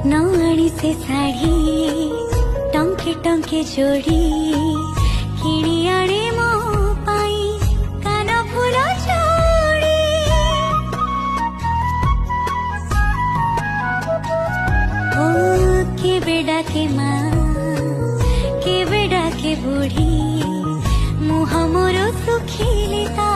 नआणी से साड़ी टंके टंके जोड़ी किणी आणे मो पाई कान फूल जोड़ी। ओ केबे डाके माँ केबे डाके बुढ़ी मुह मोर सुखिले ता